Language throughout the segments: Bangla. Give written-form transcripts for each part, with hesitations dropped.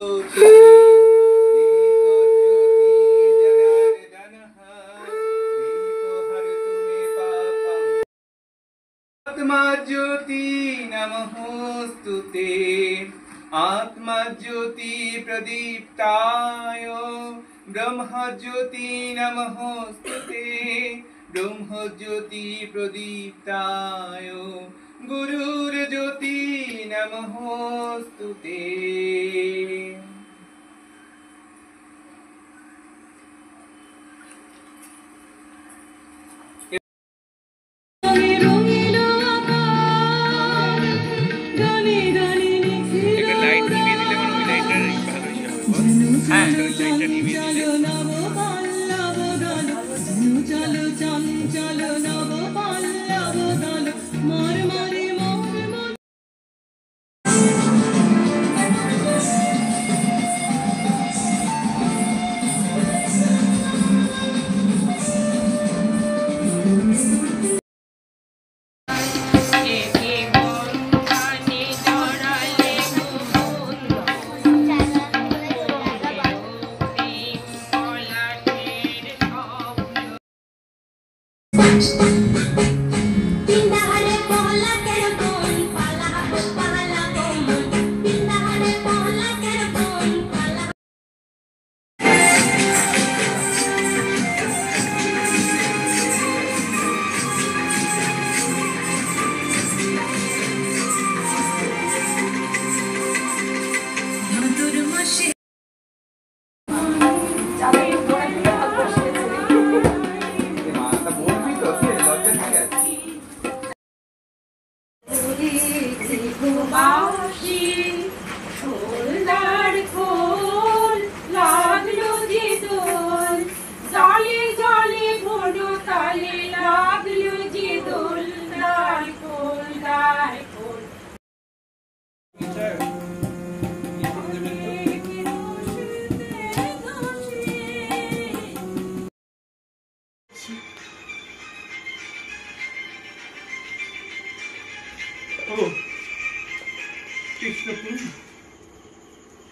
आत्मा ज्योति नमोस्तुते आत्मा ज्योति प्रदीप्ताय ब्रह्म ज्योति नमोस्तुते ब्रह्म ज्योति प्रदीप्ताय गुरुर ज्योति नमोस्तुते।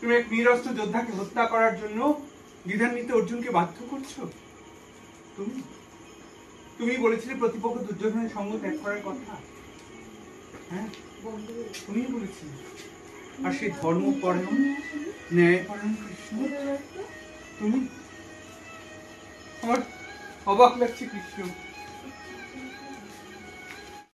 তুমি এক নিরস্ত্র যোদ্ধাকে হত্যা করার জন্য দ্বিধান্বিত অর্জুনকে বাধ্য করছো। তুমি বলেছিলে প্রতিপক্ষ দুর্যোধনের সঙ্গ ত্যাগ করার কথা। হ্যাঁ, তুমি বলেছিলে। আর সেই ধর্মপরায়ণ ন্যায়পরায়ণ কৃষ্ণ তুমি। আমার অবাক লাগছে কৃষ্ণ।